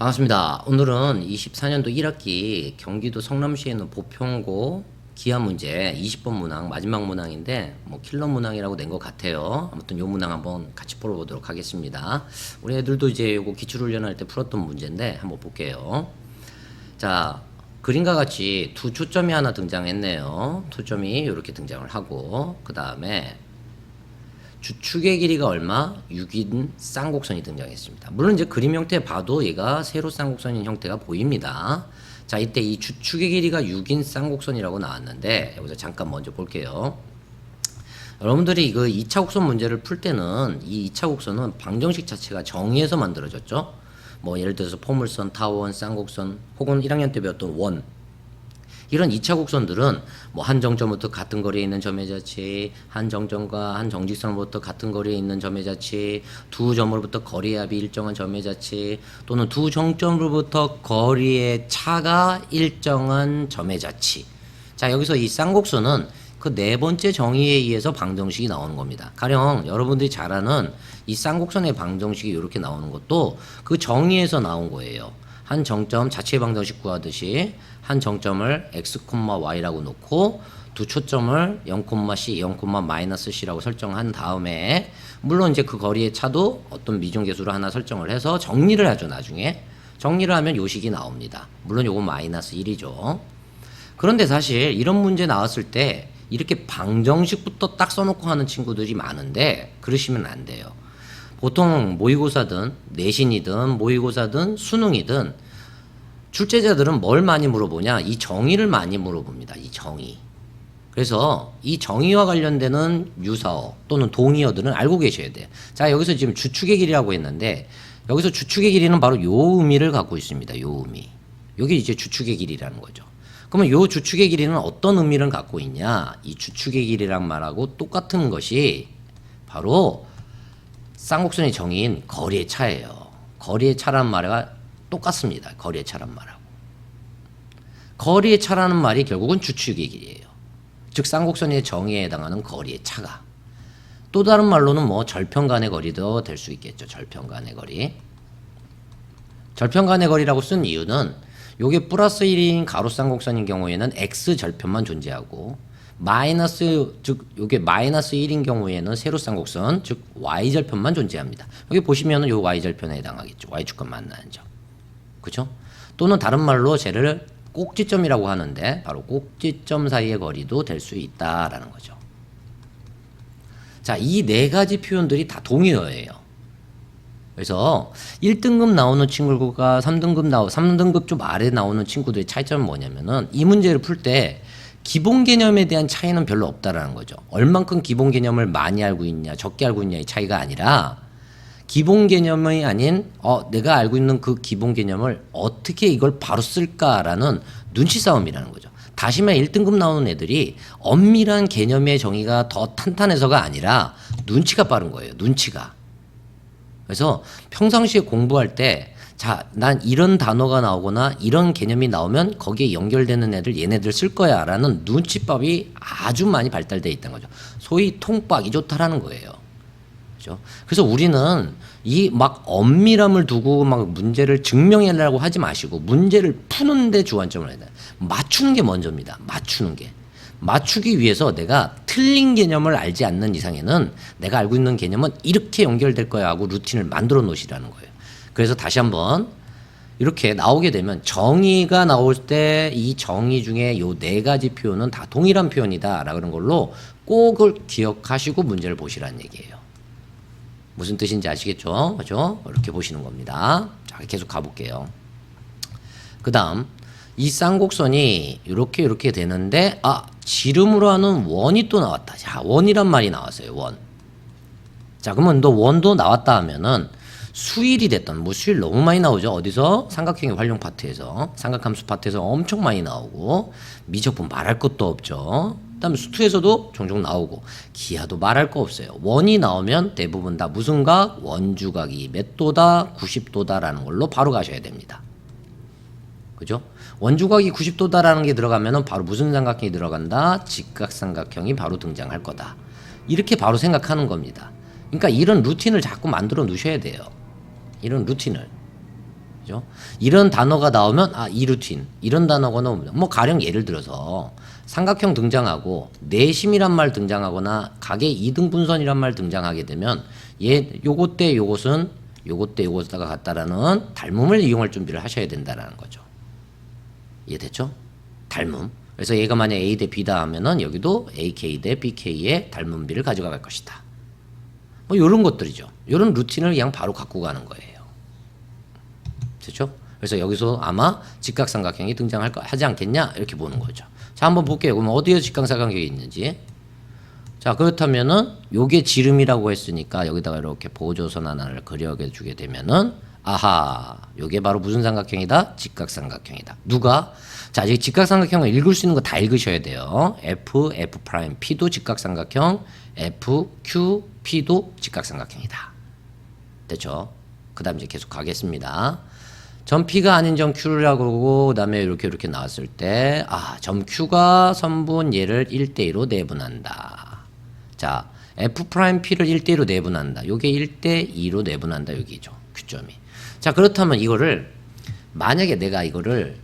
반갑습니다. 오늘은 24년도 1학기 경기도 성남시에 있는 보편고 기하 문제 20번 문항 마지막 문항인데 뭐 킬러 문항이라고 낸 것 같아요. 아무튼 요 문항 한번 같이 풀어보도록 하겠습니다. 우리 애들도 이제 요거 기출훈련할 때 풀었던 문제인데 한번 볼게요. 자, 그림과 같이 두 초점이 하나 등장했네요. 초점이 이렇게 등장을 하고 그 다음에 주축의 길이가 얼마? 6인 쌍곡선이 등장했습니다. 물론 이제 그림 형태 봐도 얘가 세로 쌍곡선인 형태가 보입니다. 자, 이때 이 주축의 길이가 6인 쌍곡선이라고 나왔는데 여기서 잠깐 먼저 볼게요. 여러분들이 이거 2차 곡선 문제를 풀 때는 이 2차 곡선은 방정식 자체가 정의에서 만들어졌죠. 뭐 예를 들어서 포물선, 타원, 쌍곡선 혹은 1학년 때 배웠던 원, 이런 2차 곡선들은 뭐 한 정점부터 같은 거리에 있는 점의 자치, 한 정점과 한 정직선으로부터 같은 거리에 있는 점의 자치, 두 점으로부터 거리의 합이 일정한 점의 자치, 또는 두 정점으로부터 거리의 차가 일정한 점의 자치. 자, 여기서 이 쌍곡선은 그 네 번째 정의에 의해서 방정식이 나오는 겁니다. 가령 여러분들이 잘 아는 이 쌍곡선의 방정식이 이렇게 나오는 것도 그 정의에서 나온 거예요. 한 정점 자체의 방정식 구하듯이 한 정점을 x, y라고 놓고 두 초점을 0,c, 0,-c라고 설정한 다음에 물론 이제 그 거리의 차도 어떤 미중계수로 하나 설정을 해서 정리를 하죠. 나중에 정리를 하면 요식이 나옵니다. 물론 요거 -1이죠. 그런데 사실 이런 문제 나왔을 때 이렇게 방정식부터 딱 써놓고 하는 친구들이 많은데 그러시면 안 돼요. 보통 모의고사든 내신이든 모의고사든 수능이든 출제자들은 뭘 많이 물어보냐? 이 정의를 많이 물어봅니다. 이 정의. 그래서 이 정의와 관련되는 유사어 또는 동의어들은 알고 계셔야 돼요. 자, 여기서 지금 주축의 길이라고 했는데 여기서 주축의 길이는 바로 요 의미를 갖고 있습니다. 요 의미. 요게 이제 주축의 길이라는 거죠. 그러면 요 주축의 길이는 어떤 의미를 갖고 있냐? 이 주축의 길이란 말하고 똑같은 것이 바로 쌍곡선의 정의인 거리의 차예요. 거리의 차란 말과 똑같습니다. 거리의 차란 말하고. 거리의 차라는 말이 결국은 주축의 길이에요. 즉 쌍곡선의 정의에 해당하는 거리의 차가. 또 다른 말로는 뭐 절편간의 거리도 될 수 있겠죠. 절편간의 거리. 절편간의 거리라고 쓴 이유는 요게 플러스 1인 가로쌍곡선인 경우에는 x 절편만 존재하고 마이너스, 즉 요게 마이너스 1인 경우에는 세로쌍곡선, 즉 y절편만 존재합니다. 여기 보시면은 요 y절편에 해당하겠죠. y축과 만나는 점. 그죠? 또는 다른 말로 쟤를 꼭지점이라고 하는데 바로 꼭지점 사이의 거리도 될 수 있다라는 거죠. 자, 이 네 가지 표현들이 다 동의어예요. 그래서 1등급 나오는 친구가 3등급 좀 아래 나오는 친구들의 차이점은 뭐냐면은 이 문제를 풀 때 기본 개념에 대한 차이는 별로 없다라는 거죠. 얼만큼 기본 개념을 많이 알고 있냐, 적게 알고 있냐의 차이가 아니라 기본 개념이 아닌 내가 알고 있는 그 기본 개념을 어떻게 이걸 바로 쓸까라는 눈치 싸움이라는 거죠. 다시 말해 1등급 나오는 애들이 엄밀한 개념의 정의가 더 탄탄해서가 아니라 눈치가 빠른 거예요. 눈치가. 그래서 평상시에 공부할 때 자, 난 이런 단어가 나오거나 이런 개념이 나오면 거기에 연결되는 애들 얘네들 쓸 거야 라는 눈치밥이 아주 많이 발달되어 있다는 거죠. 소위 통박이 좋다라는 거예요. 그죠? 그래서 우리는 이 막 엄밀함을 두고 막 문제를 증명하려고 하지 마시고 문제를 푸는데 주안점을 해야 돼요. 맞추는 게 먼저입니다. 맞추는 게. 맞추기 위해서 내가 틀린 개념을 알지 않는 이상에는 내가 알고 있는 개념은 이렇게 연결될 거야 하고 루틴을 만들어 놓으시라는 거예요. 그래서 다시 한번 이렇게 나오게 되면 정의가 나올 때 이 정의 중에 요 네 가지 표현은 다 동일한 표현이다 라는 걸로 꼭을 기억하시고 문제를 보시라는 얘기예요. 무슨 뜻인지 아시겠죠? 그죠? 이렇게 보시는 겁니다. 자, 계속 가볼게요. 그 다음 이 쌍곡선이 이렇게 되는데 지름으로 하는 원이 또 나왔다. 자, 원이란 말이 나왔어요. 원. 자, 그러면 너 원도 나왔다 하면은 수일이 됐던 뭐 수일 너무 많이 나오죠. 어디서? 삼각형의 활용 파트에서, 삼각함수 파트에서 엄청 많이 나오고 미적분 말할 것도 없죠. 그다음에 수투에서도 종종 나오고 기하도 말할 거 없어요. 원이 나오면 대부분 다 무슨 각? 원주각이 몇 도다? 90도다라는 걸로 바로 가셔야 됩니다. 그죠? 원주각이 90도다라는 게 들어가면은 바로 무슨 삼각형이 들어간다? 직각삼각형이 바로 등장할 거다. 이렇게 바로 생각하는 겁니다. 그러니까 이런 루틴을 자꾸 만들어 놓으셔야 돼요. 이런 루틴을. 그죠? 이런 단어가 나오면 이 루틴 이런 단어가 나오면 뭐 가령 예를 들어서 삼각형 등장하고 내심이란 말 등장하거나 가계 이등분선이란 말 등장하게 되면 요것 때 요것은 요것 때 요것다가 같다라는 닮음을 이용할 준비를 하셔야 된다라는 거죠. 이해됐죠? 닮음. 그래서 얘가 만약 A 대 B다 하면은 여기도 AK 대 BK의 닮음비를 가져갈 것이다. 뭐 요런 것들이죠. 요런 루틴을 그냥 바로 갖고 가는 거예요. 됐죠? 그래서 여기서 아마 직각삼각형이 하지 않겠냐 이렇게 보는 거죠. 자, 한번 볼게요. 그럼 어디에 직각삼각형이 있는지. 자, 그렇다면은 요게 지름이라고 했으니까 여기다가 이렇게 보조선 하나를 그려주게 되면은 아하, 요게 바로 무슨 삼각형이다? 직각삼각형이다. 누가? 자, 이 직각삼각형을 읽을 수 있는 거 다 읽으셔야 돼요. F, F'P도 직각삼각형, F, Q, P도 직각삼각형이다. 됐죠? 그 다음 이제 계속 가겠습니다. 점 P가 아닌 점 Q라고 그러고 그 다음에 이렇게 나왔을 때 점 Q가 선분 얘를 1대2로 내분한다. 자, F'P를 1대2로 내분한다. 요게 1대2로 내분한다. 여기죠. Q점이. 자, 그렇다면 이거를 만약에 내가 이거를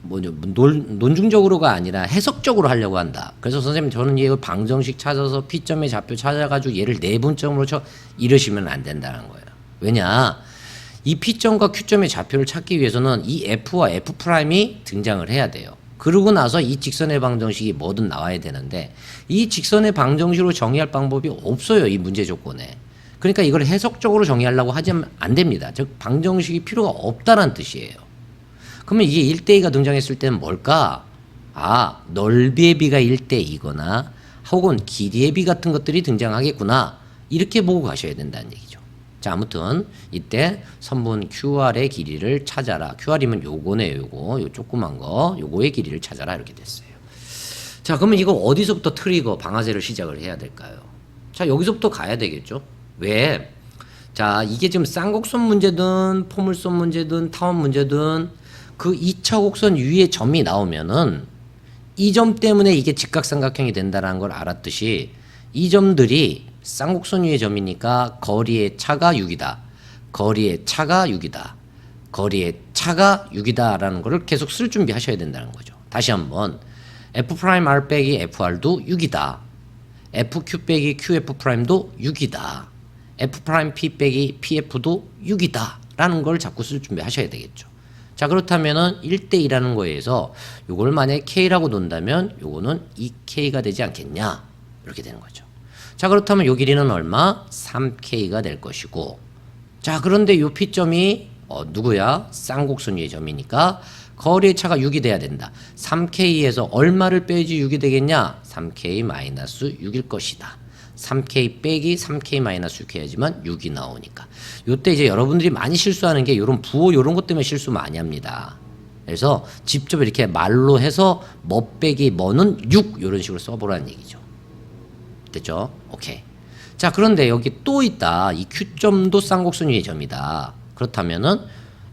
논중적으로가 아니라 해석적으로 하려고 한다. 그래서 선생님 저는 얘 방정식 찾아서 P점의 좌표 찾아가지고 얘를 내분점으로 쳐 이러시면 안 된다는 거예요. 왜냐? 이 P점과 Q점의 좌표를 찾기 위해서는 이 F와 F'이 등장을 해야 돼요. 그러고 나서 이 직선의 방정식이 뭐든 나와야 되는데 이 직선의 방정식으로 정의할 방법이 없어요. 이 문제 조건에. 그러니까 이걸 해석적으로 정의하려고 하면 안 됩니다. 즉 방정식이 필요가 없다는 뜻이에요. 그러면 이게 1대2가 등장했을 때는 뭘까? 넓이의 비가 1대2거나 혹은 길이의 비 같은 것들이 등장하겠구나. 이렇게 보고 가셔야 된다는 얘기죠. 자, 아무튼 이때 선분 QR의 길이를 찾아라. QR이면 요거네요. 요 조그만 거. 요거의 길이를 찾아라. 이렇게 됐어요. 자, 그러면 이거 어디서부터 트리거 방아쇠를 시작을 해야 될까요? 자, 여기서부터 가야 되겠죠. 왜? 자, 이게 지금 쌍곡선 문제든 포물선 문제든 타원 문제든 그 2차 곡선 위에 점이 나오면은 이 점 때문에 이게 직각삼각형이 된다는 걸 알았듯이 이 점들이 쌍곡선 위의 점이니까 거리의 차가 6이다. 거리의 차가 6이다. 거리의 차가 6이다라는 거를 계속 쓸 준비하셔야 된다는 거죠. 다시 한번 F'R 빼기 FR도 6이다. FQ 빼기 QF'도 6이다. F'P 빼기 PF도 6이다. 라는 걸 자꾸 쓸 준비하셔야 되겠죠. 자, 그렇다면은 1대2라는 거에서 요걸 만약에 K라고 놓는다면 요거는 2K가 되지 않겠냐? 이렇게 되는 거죠. 자, 그렇다면 요 길이는 얼마? 3K가 될 것이고. 자, 그런데 요 P점이 누구야? 쌍곡선 위의 점이니까 거리의 차가 6이 돼야 된다. 3K에서 얼마를 빼야지 6이 되겠냐? 3K-6일 것이다. 3K 빼기 3K-6 해야지만 6이 나오니까. 요때 이제 여러분들이 많이 실수하는 게 요런 부호 요런 것 때문에 실수 많이 합니다. 그래서 직접 이렇게 말로 해서 뭐 빼기 뭐는 6 요런 식으로 써보라는 얘기죠. 됐죠? 오케이. 자, 그런데 여기 또 있다. 이 Q점도 쌍곡선 위의 점이다. 그렇다면은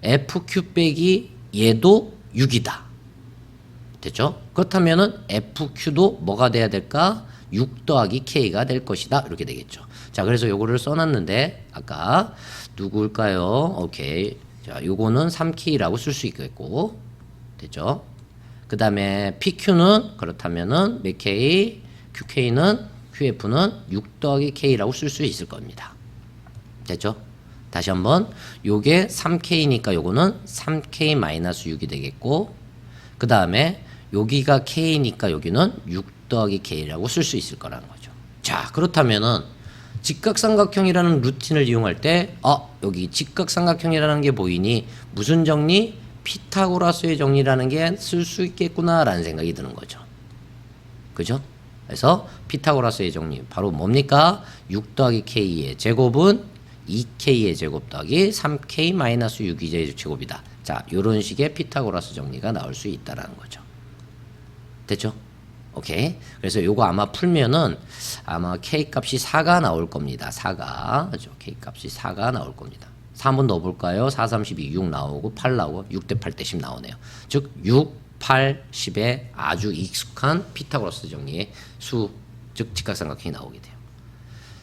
FQ 빼기 얘도 6이다. 됐죠? 그렇다면은 FQ도 뭐가 돼야 될까? 6 더하기 K가 될 것이다. 이렇게 되겠죠. 자, 그래서 요거를 써놨는데 아까 누구일까요? 오케이. 자, 요거는 3K라고 쓸 수 있겠고. 됐죠? 그 다음에 PQ는 그렇다면은 몇 K? QK는 QF는 6 더하기 K라고 쓸 수 있을 겁니다. 됐죠? 다시 한번 요게 3K니까 요거는 3K-6이 되겠고 그 다음에 여기가 K니까 여기는 6 더하기 K라고 쓸 수 있을 거라는 거죠. 자, 그렇다면은 직각삼각형이라는 루틴을 이용할 때 여기 직각삼각형이라는 게 보이니 무슨 정리? 피타고라스의 정리라는 게 쓸 수 있겠구나 라는 생각이 드는 거죠. 그죠? 그래서 피타고라스의 정리 바로 뭡니까? 6 더하기 K의 제곱은 2K의 제곱 더하기 3K-6의 제곱이다. 자, 요런 식의 피타고라스 정리가 나올 수 있다라는 거죠. 됐죠? 오케이. 그래서 요거 아마 풀면은 아마 K 값이 4가 나올 겁니다. 4가. 그죠? K 값이 4가 나올 겁니다. 4 한번 넣어볼까요? 4, 32, 6 나오고 8 나오고 6대 8대 10 나오네요. 즉 6, 8, 10에 아주 익숙한 피타고라스 정리의 수, 즉 직각삼각형이 나오게 돼요.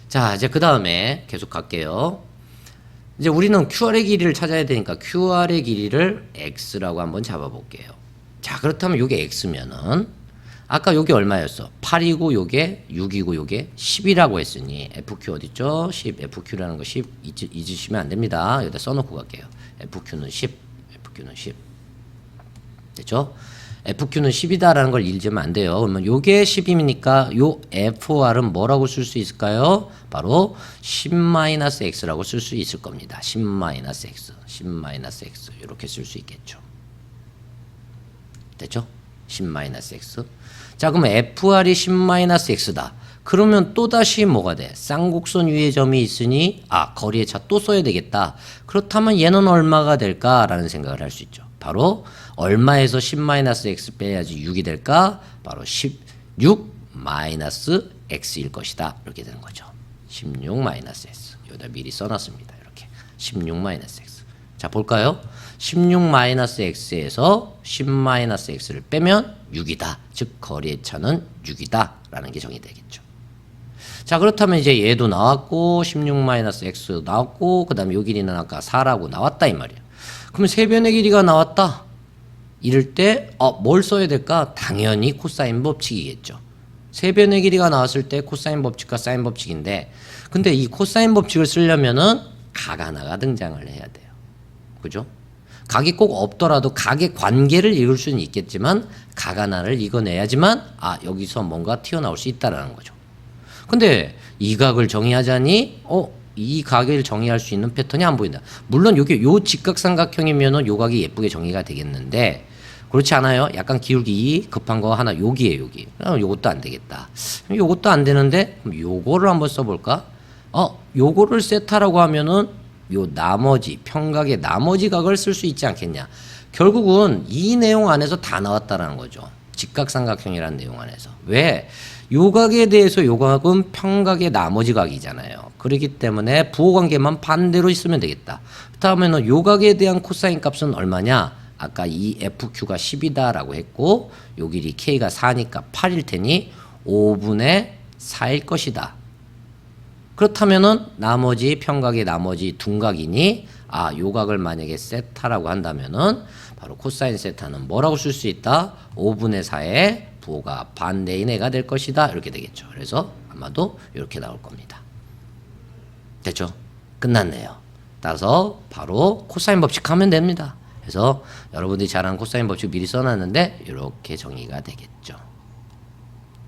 자, 이제 그 다음에 계속 갈게요. 이제 우리는 QR의 길이를 찾아야 되니까 QR의 길이를 X라고 한번 잡아볼게요. 자, 그렇다면 요게 X면은 아까 요게 얼마였어? 8이고 요게 6이고 요게 10이라고 했으니 FQ 어딨죠? 10. FQ라는 거 10 잊으시면 안 됩니다. 여기다 써놓고 갈게요. FQ는 10. FQ는 10. 됐죠? FQ는 10이다라는 걸 잊으면 안 돼요. 그러면 요게 10이니까 요 FR은 뭐라고 쓸 수 있을까요? 바로 10-x라고 쓸 수 있을 겁니다. 10-x. 10-x. 이렇게 쓸 수 있겠죠. 됐죠? 10-x. 자, 그러면 FR이 10-x다. 그러면 또다시 뭐가 돼? 쌍곡선 위에 점이 있으니 거리의 차 또 써야 되겠다. 그렇다면 얘는 얼마가 될까라는 생각을 할 수 있죠. 바로 얼마에서 10-x 빼야지 6이 될까? 바로 16-x일 것이다. 이렇게 되는 거죠. 16-x. 여기다 미리 써놨습니다. 이렇게 16-x. 자, 볼까요? 16-x에서 10-x를 빼면 6이다. 즉 거리의 차는 6이다. 라는 게 정의되겠죠. 자, 그렇다면 이제 얘도 나왔고 16-x 나왔고 그 다음에 요 길이는 아까 4라고 나왔다 이 말이에요. 그러면 세변의 길이가 나왔다. 이럴 때 뭘 써야 될까? 당연히 코사인 법칙이겠죠. 세변의 길이가 나왔을 때 코사인 법칙과 사인 법칙인데 근데 이 코사인 법칙을 쓰려면은 각 하나가 등장을 해야 돼요. 그죠? 각이 꼭 없더라도 각의 관계를 읽을 수는 있겠지만 각 하나를 읽어내야지만 여기서 뭔가 튀어나올 수 있다라는 거죠. 근데 이 각을 정의하자니 이 각을 정의할 수 있는 패턴이 안 보인다. 물론 요게 요 직각삼각형이면은 요 각이 예쁘게 정의가 되겠는데 그렇지 않아요? 약간 기울기 급한 거 하나 여기에 여기. 요것도 안 되겠다. 요것도 안 되는데 그럼 요거를 한번 써볼까? 요거를 세타라고 하면은 요 나머지 평각의 나머지 각을 쓸 수 있지 않겠냐. 결국은 이 내용 안에서 다 나왔다라는 거죠. 직각삼각형이라는 내용 안에서. 왜? 요 각에 대해서 요 각은 평각의 나머지 각이잖아요. 그렇기 때문에 부호관계만 반대로 있으면 되겠다. 다음에는 요 각에 대한 코사인 값은 얼마냐? 아까 이 FQ가 10이다 라고 했고 요 길이 K가 4니까 8일 테니 5분의 4일 것이다. 그렇다면은 나머지 평각의 나머지 둔각이니 요 각을 만약에 세타라고 한다면은 바로 코사인 세타는 뭐라고 쓸 수 있다? 5분의 4의 부호가 반대인 애가 될 것이다. 이렇게 되겠죠. 그래서 아마도 이렇게 나올 겁니다. 됐죠? 끝났네요. 따라서 바로 코사인 법칙 하면 됩니다. 그래서 여러분들이 잘 아는 코사인 법칙 미리 써놨는데 이렇게 정의가 되겠죠.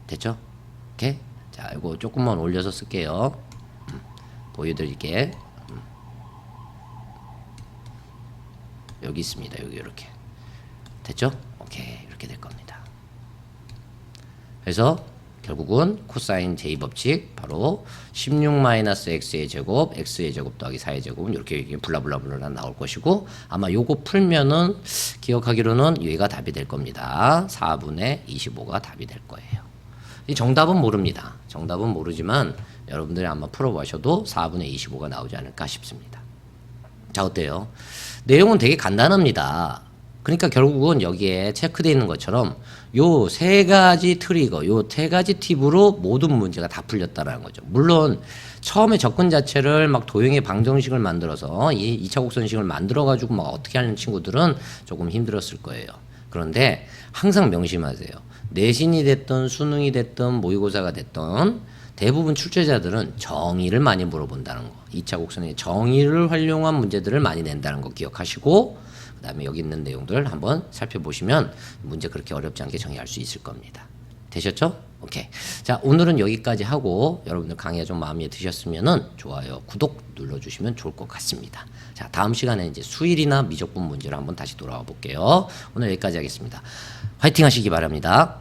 됐죠? 오케이? 자, 이거 조금만 올려서 쓸게요. 보여드릴게. 여기 있습니다. 여기 이렇게. 됐죠? 오케이. 이렇게 될 겁니다. 그래서 결국은 코사인 제2법칙 바로 16-x의 제곱 x의 제곱 더하기 4의 제곱은 이렇게 블라블라블라 나올 것이고 아마 요거 풀면은 기억하기로는 얘가 답이 될 겁니다. 4분의 25가 답이 될 거예요. 이 정답은 모릅니다. 정답은 모르지만 여러분들이 아마 풀어보셔도 4분의 25가 나오지 않을까 싶습니다. 자, 어때요? 내용은 되게 간단합니다. 그러니까 결국은 여기에 체크되어 있는 것처럼 요 세 가지 트리거, 요 세 가지 팁으로 모든 문제가 다 풀렸다라는 거죠. 물론 처음에 접근 자체를 막 도형의 방정식을 만들어서 이 2차 곡선식을 만들어가지고 막 어떻게 하는 친구들은 조금 힘들었을 거예요. 그런데 항상 명심하세요. 내신이 됐든 수능이 됐든 모의고사가 됐든 대부분 출제자들은 정의를 많이 물어본다는 거. 2차 곡선의 정의를 활용한 문제들을 많이 낸다는 거 기억하시고 그 다음에 여기 있는 내용들 한번 살펴보시면 문제 그렇게 어렵지 않게 정의할 수 있을 겁니다. 되셨죠? 오케이. 자, 오늘은 여기까지 하고 여러분들 강의가 좀 마음에 드셨으면은 좋아요, 구독 눌러주시면 좋을 것 같습니다. 자, 다음 시간에 이제 수일이나 미적분 문제를 한번 다시 돌아와 볼게요. 오늘 여기까지 하겠습니다. 화이팅 하시기 바랍니다.